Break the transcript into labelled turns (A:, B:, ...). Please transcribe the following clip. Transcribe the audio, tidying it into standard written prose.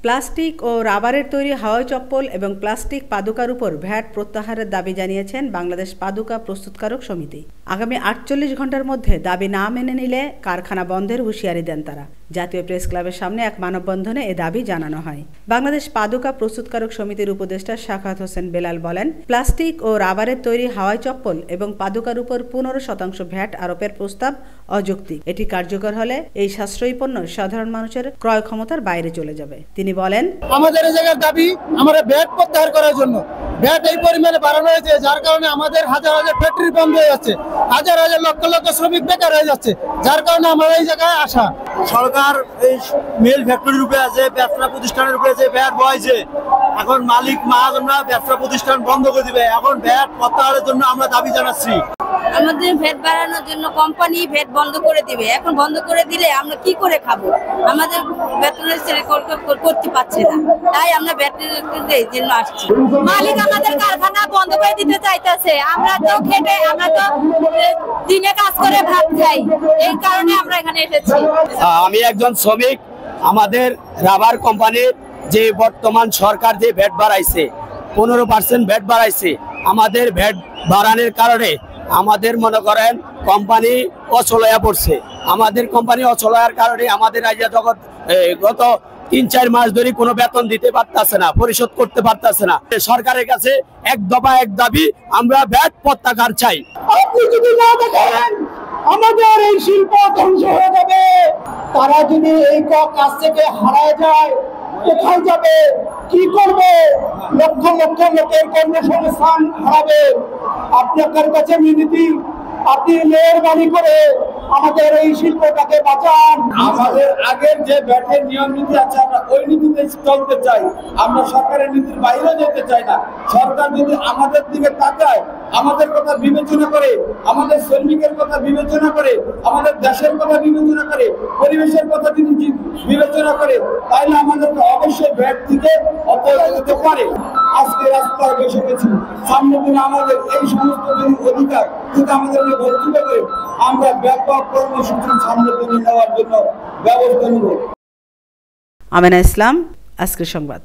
A: Plastic ও রাবারের তৈরি হাওয়াই চপ্পল এবং প্লাস্টিক পাদুকার উপর ভ্যাট প্রত্যাহারের দাবি জানিয়েছেন বাংলাদেশ পাদুকা প্রস্তুতকারক সমিতি। আগামী 48 ঘন্টার মধ্যে দাবি না মেনে নিলে কারখানা বন্ধের হুঁশিয়ারি দেন তারা। জাতীয় প্রেস ক্লাবের সামনে এক মানববন্ধনে এ দাবি জানানো হয়। বাংলাদেশ পাদুকা প্রস্তুতকারক সমিতির উপদেষ্টা শাখাত হোসেন বেলাল বলেন, প্লাস্টিক ও রাবারের তৈরি হাওয়াই চপ্পল এবং পাদুকার উপর 15% ভ্যাট আরোপের প্রস্তাব অযৌক্তিক। এটি কার্যকর হলে এই সাশ্রয়ী পণ্য সাধারণ মানুষের ক্রয় ক্ষমতার বাইরে চলে যাবে। তিনি বলেন,
B: আমাদের এই জায়গার দাবি আমরা ভ্যাট প্রত্যাহার করার জন্য। ভ্যাট এই পরিমাণে বাড়ানো হয়েছে যার কারণে আমাদের হাজার হাজার ফ্যাক্টরি বন্ধ হয়ে যাচ্ছে, হাজার হাজার লক্ষ লক্ষ শ্রমিক বেকার হয়ে যাচ্ছে, যার কারণে আমাদের এই জায়গায় আসা।
C: সরকার এই মিল ফ্যাক্টরির উপরে আছে, ব্যবসা প্রতিষ্ঠানের উপরে আছে ভ্যাট বহাইছে। এখন মালিক মহাজনরা ব্যবসা প্রতিষ্ঠান বন্ধ করে দিবে। এখন ভ্যাট প্রত্যাহারের জন্য আমরা দাবি জানাচ্ছি।
D: আমাদের ভ্যাট বাড়ানোর জন্য কোম্পানি ভ্যাট বন্ধ করে দিবে। এখন বন্ধ করে দিলে আমরা কি করে খাবো? আমাদের বেতনের ছেলে করতে পারছে না, তাই আমরা ভ্যাটের জন্য আসছি। মালিক আমাদের কারখানা বন্ধ করে দিতে চাইতেছে। আমরা তো খেটে, আমরা তো দিনে কাজ করে ভাত খাই, এই কারণে আমরা এখানে এসেছি।
C: আমি একজন শ্রমিক। আমাদের রাবার কোম্পানির যে বর্তমান সরকার যে ভ্যাট বাড়াইছে, 15% ভ্যাট বাড়াইছে। আমাদের ভ্যাট বাড়ানোর কারণে আমাদের মনে করেন কোম্পানি অচল হয়ে পড়ছে। আমাদের কোম্পানি অচল হওয়ার কারণে আমাদের জগৎ গত 3-4 মাস ধরে কোনো বেতন দিতে পারতেছে না, পরিশোধ করতে পারতেছে না। সরকারের কাছে এক দফা এক দাবি, আমরা ভ্যাট প্রত্যাহার চাই।
B: আপনি যদি না দেখেন আমাদের এই শিল্প ধ্বংস হয়ে যাবে। তারা যদি এই কাজ থেকে হারায় যায়, কোথায় যাবে, কি করবে? লক্ষ লক্ষ লোকের কর্মসংস্থান হারাবে। আপনার কাছে মিনতি, আপনি মেহরবানি করে আমাদের এই শিল্পটাকে বাঁচান।
C: আমাদের আগের যে ভ্যাটের নিয়ম নীতি আছে আমরা ওই নীতিতে চলতে চাই। আমরা সরকারের নীতির বাইরে যেতে চাই না। সরকার যদি আমাদের দিকে তাকায়, আমাদের কথা বিবেচনা করে, আমাদের শ্রমিকের কথা বিবেচনা করে, আমাদের দেশের কথা বিবেচনা করে, পরিবেশের কথা যদি বিবেচনা করে, তাহলে আমাদেরকে অবশ্যই ভ্যাট থেকে অব্যাহত দিতে পারে। আজকে রাস্তায় বসে গেছি, সামনের দিনে আমাদের এই সমস্ত অধিকার যদি আমাদের বঞ্চিত করে, আমরা ব্যাপক কর্মসূচি সামনের দিনে নেওয়ার জন্য ব্যবস্থা নেব।
A: আমেনা ইসলাম, আজকের সংবাদ।